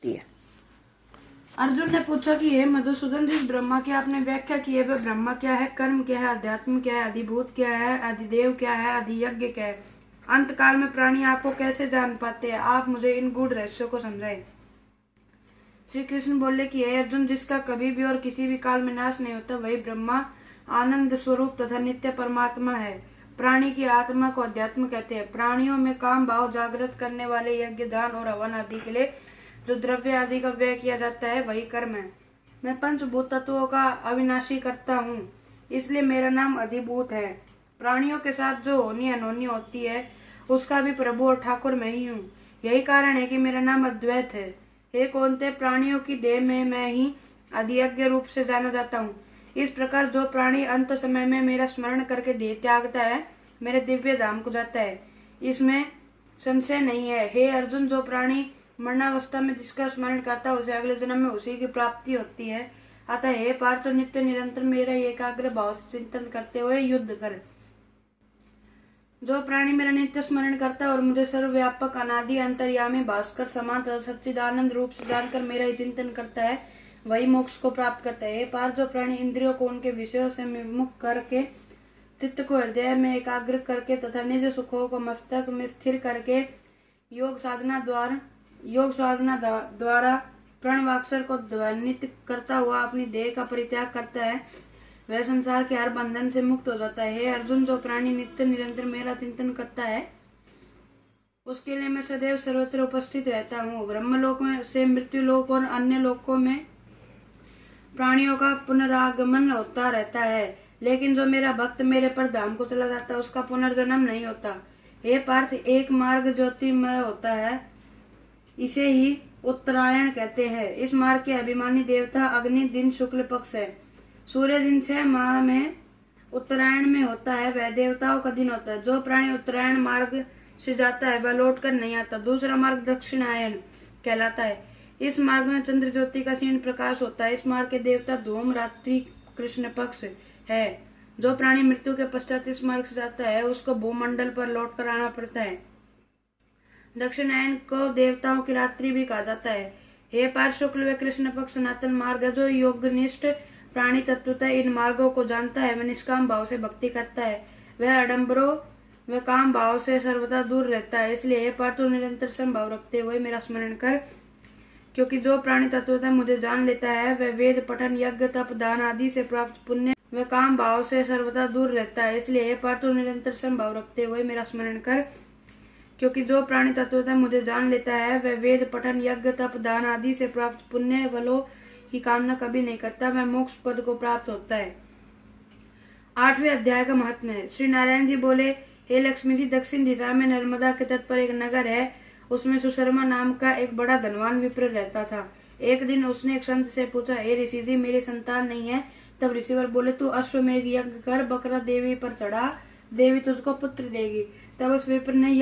है। अर्जुन ने पूछा कि हे मधुसूदन जी, ब्रह्मा की आपने व्याख्या की है, वह ब्रह्मा क्या है, कर्म क्या है, अध्यात्म क्या है, अधिभूत क्या है, अधिदेव क्या है, अधियज्ञ क्या है, अंत काल में प्राणी आपको कैसे जान पाते हैं, आप मुझे इन गूढ़ रहस्यों को समझाएं। श्री कृष्ण बोले कि हे अर्जुन, जिसका कभी भी और किसी भी काल में नाश नहीं होता, वही ब्रह्मा आनंद स्वरूप तथा नित्य परमात्मा है। प्राणी की आत्मा को अध्यात्म कहते हैं। प्राणियों में काम भाव जागृत करने वाले यज्ञ, दान और हवन आदि के लिए जो द्रव्य आदि का व्यय किया जाता है, वही कर्म है। मैं पंचभूत तत्वों का अविनाशी करता हूँ, इसलिए मेरा नाम अधिभूत है। प्राणियों के साथ जो होनी अनहोनी होती है, उसका भी प्रभु और ठाकुर मैं ही हूँ। यही कारण है कि मेरा नाम अद्वैत है। हे कौन्ते, प्राणियों की देह में मैं ही अधियज्ञ रूप से जाना जाता हूँ। इस प्रकार जो प्राणी अंत समय में मेरा स्मरण करके देह त्यागता है, मेरे दिव्य धाम को जाता है, इसमें संशय नहीं है। हे अर्जुन, जो प्राणी मरणावस्था में जिसका स्मरण करता है, उसे अगले जन्म में उसी की प्राप्ति होती है। अतः हे पार्थ, तो नित्य निरंतर मेरा एकाग्र भाव से चिंतन करते हुए युद्ध कर। जो प्राणी मेरा नित्य स्मरण करता है और मुझे सर्वव्यापक अनादि अंतर्यामी भास्कर समान तथा सच्चिदानंद रूप से जानकर मेरा ही चिंतन करता है, वही मोक्ष को प्राप्त करता है। पार्थ, जो प्राणी इंद्रियों को उनके विषयों से विमुख करके, चित्त को हृदय में एकाग्र करके तथा निज सुखों को मस्तक में स्थिर करके योग साधना द्वारा प्रणवाक्षर को ध्वनित करता हुआ अपनी देह का परित्याग करता है, वह संसार के हर बंधन से मुक्त हो जाता है। हे अर्जुन, जो प्राणी नित्य निरंतर मेरा चिंतन करता है, उसके लिए मैं सदैव सर्वत्र उपस्थित रहता हूँ। ब्रह्मलोक में से मृत्युलोक और अन्य लोकों में प्राणियों का पुनरागमन होता रहता है, लेकिन जो मेरा भक्त मेरे पर धाम को चला जाता है, उसका पुनर्जन्म नहीं होता। हे पार्थ, एक मार्ग ज्योतिर्मय होता है, इसे ही उत्तरायण कहते हैं। इस मार्ग के अभिमानी देवता अग्नि दिन शुक्ल पक्ष है। सूर्य दिन 6 माह में उत्तरायण में होता है, वह देवताओं का दिन होता है। जो प्राणी उत्तरायण मार्ग से जाता है, वह लौट कर नहीं आता। दूसरा मार्ग दक्षिणायन कहलाता है। इस मार्ग में चंद्र ज्योति का क्षीण प्रकाश होता है। इस मार्ग के देवता धूम रात्रि कृष्ण पक्ष है। जो प्राणी मृत्यु के पश्चात इस मार्ग से जाता है, उसको भूमंडल पर लौट कर आना पड़ता है। दक्षिणायन को देवताओं की रात्रि भी कहा जाता है। हे पार्थ, शुक्ल व कृष्ण पक्ष सनातन मार्ग है। जो योगनिष्ठ प्राणी तत्वतः इन मार्गों को जानता है, वह निष्काम भाव से भक्ति करता है, वह आडंबरों व काम भाव से सर्वदा दूर रहता है। इसलिए हे पार्थ, निरंतर समभाव रखते हुए मेरा स्मरण कर, क्योंकि जो प्राणी तत्वतः मुझे जान लेता है, वह वेद पठन, यज्ञ, तप, दान आदि से प्राप्त पुण्य व काम भाव से सर्वदा दूर रहता है। इसलिए हे पार्थ, निरंतर समभाव रखते हुए मेरा स्मरण कर, क्योंकि जो प्राणी तत्वतः मुझे जान लेता है, वह वेद पठन, यज्ञ, तप, दान आदि से प्राप्त पुण्य बलों की कामना कभी नहीं करता, वह मोक्ष पद को प्राप्त होता है। 8वें अध्याय का महात्म्य है। श्री नारायण जी बोले, हे लक्ष्मी जी, दक्षिण दिशा में नर्मदा के तट पर एक नगर है। उसमें सुशर्मा नाम का एक बड़ा धनवान विप्र रहता था। एक दिन उसने एक संत से पूछा, हे ऋषि जी, मेरी संतान नहीं है। तब ऋषिवर बोले, तू अश्वमेघ यज्ञ कर, बकरा देवी पर चढ़ा, देवी तुझको पुत्र देगी। तब उस विप्र ने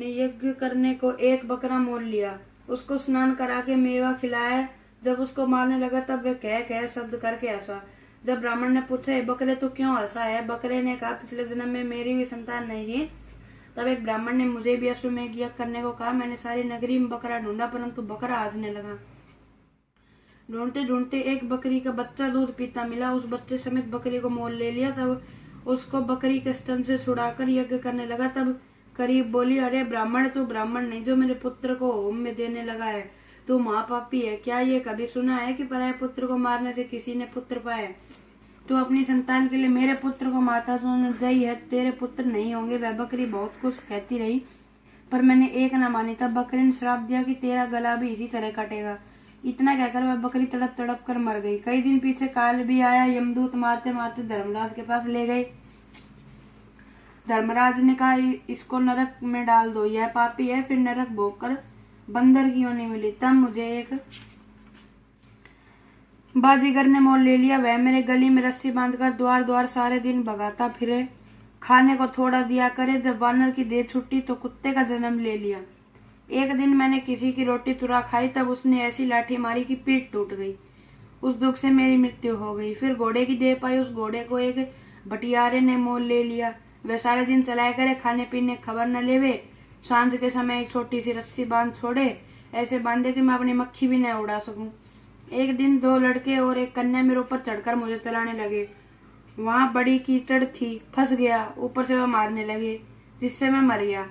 यज्ञ करने को एक बकरा मोल लिया, उसको स्नान करा के मेवा खिलाया। जब उसको मारने लगा, तब वह कह शब्द करके हंसा। जब ब्राह्मण ने पूछा, हे बकरे, तू क्यों हंसा है? बकरे ने कहा, पिछले जन्म में मेरी भी संतान नहीं थी। तब एक ब्राह्मण ने मुझे भी अश्वमेघ यज्ञ करने को कहा। मैंने सारी नगरी में बकरा ढूंढा, परंतु बकरा हंसने लगा। ढूंढते ढूंढते एक बकरी का बच्चा दूध पीता मिला। उस बच्चे समेत बकरी को मोल ले लिया। तब उसको बकरी के स्तन से छुड़ाकर यज्ञ करने लगा। तब करीब बोली, अरे ब्राह्मण, तू ब्राह्मण नहीं जो मेरे पुत्र को होम में देने लगा है, तू महापापी है। क्या ये कभी सुना है कि पराये पुत्र को मारने से किसी ने पुत्र पाए? तू अपनी संतान के लिए मेरे पुत्र को मारता तो जय है, तेरे पुत्र नहीं होंगे। वह बकरी बहुत कुछ कहती रही, पर मैंने एक न मानी। तब बकरी ने श्राप दिया कि तेरा गला भी इसी तरह कटेगा। इतना कहकर वह बकरी तड़प तड़प कर मर गई। कई दिन पीछे काल भी आया। यमदूत मारते मारते धर्मराज के पास ले गए। धर्मराज ने कहा, इसको नरक में डाल दो, यह पापी है। फिर नरक भोग कर बंदर की योनि मिली। तब मुझे एक बाजीगर ने मोल ले लिया। वह मेरे गली में रस्सी बांधकर द्वार द्वार सारे दिन भगाता फिरे, खाने को थोड़ा दिया करे। जब वानर की देह छुट्टी तो कुत्ते का जन्म ले लिया। एक दिन मैंने किसी की रोटी तुरा खाई, तब उसने ऐसी लाठी मारी कि पीठ टूट गई। उस दुख से मेरी मृत्यु हो गई। फिर घोड़े की देह पाई। उस घोड़े को एक भटियारे ने मोल ले लिया। वह सारे दिन चलाया करे, खाने पीने खबर न लेवे। सांझ के समय एक छोटी सी रस्सी बांध छोड़े, ऐसे बांधे कि मैं अपनी मक्खी भी न उड़ा सकूं। एक दिन 2 लड़के और एक कन्या मेरे ऊपर चढ़कर मुझे चलाने लगे। वहां बड़ी कीचड़ थी, फंस गया। ऊपर से वह मारने लगे, जिससे मैं मर गया।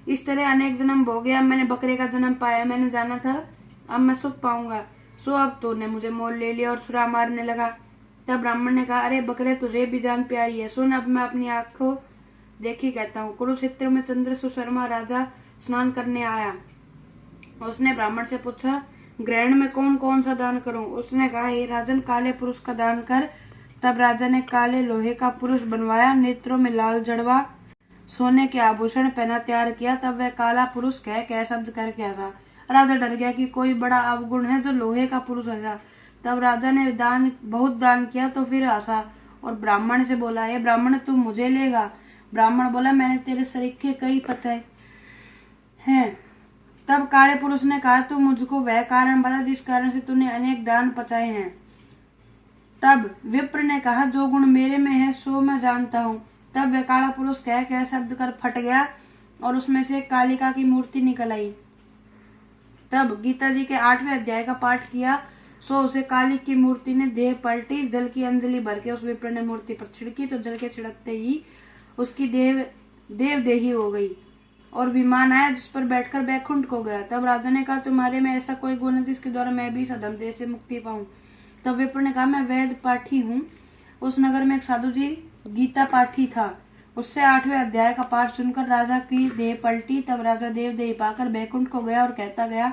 इस तरह अनेक जन्म हो गया। मैंने बकरे का जन्म पाया। मैंने जाना था अब मैं सुख पाऊंगा, सो अब तूने मुझे मोल ले लिया और छुरा मारने लगा। तब ब्राह्मण ने कहा, अरे बकरे, तुझे भी जान प्यारी है, सुन अब मैं अपनी आंखों देखी कहता हूँ। कुरुक्षेत्र में चंद्र सुशर्मा राजा स्नान करने आया। उसने ब्राह्मण से पूछा, ग्रहण में कौन कौन सा दान करूं? उसने कहा, हे राजन, काले पुरुष का दान कर। तब राजा ने काले लोहे का पुरुष बनवाया, नेत्रों में लाल जड़वा, सोने के आभूषण पहना तैयार किया। तब वह काला पुरुष कह शब्द कर क्या था। राजा डर गया कि कोई बड़ा अवगुण है जो लोहे का पुरुष है। तब राजा ने बहुत दान किया तो फिर हंसा और ब्राह्मण से बोला, हे ब्राह्मण, तू मुझे लेगा? ब्राह्मण बोला, मैंने तेरे सरीखे कई पचाए हैं। तब काले पुरुष ने कहा, तू मुझको वह कारण बता जिस कारण से तूने अनेक दान पचाए हैं। तब विप्र ने कहा, जो गुण मेरे में है सो मैं जानता हूँ। तब वह काला पुरुष कह शब्द कर फट गया और उसमें से कालिका की मूर्ति निकल आई। तब गीता जी के 8वें अध्याय का पाठ किया, सो उसे काली की मूर्ति ने देह पलटी। जल की अंजलि भर के उस विप्र ने मूर्ति पर छिड़की तो जल के छिड़कते ही उसकी देवदेही हो गई और विमान आया जिस पर बैठकर बैकुंठ को गया। तब राजा ने कहा, तुम्हारे में ऐसा कोई गुण है जिसके द्वारा मैं भी इस अधम देह से मुक्ति पाऊं? तब विप्र ने कहा, मैं वेद पाठी हूँ। उस नगर में एक साधु जी गीता पाठी था। उससे 8वें अध्याय का पाठ सुनकर राजा की देह पलटी। तब राजा देवदेही पाकर बैकुंठ को गया और कहता गया,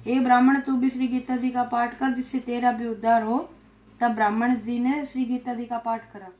हे ब्राह्मण, तू भी श्री गीता जी का पाठ कर जिससे तेरा भी उद्धार हो। तब ब्राह्मण जी ने श्री गीता जी का पाठ करा।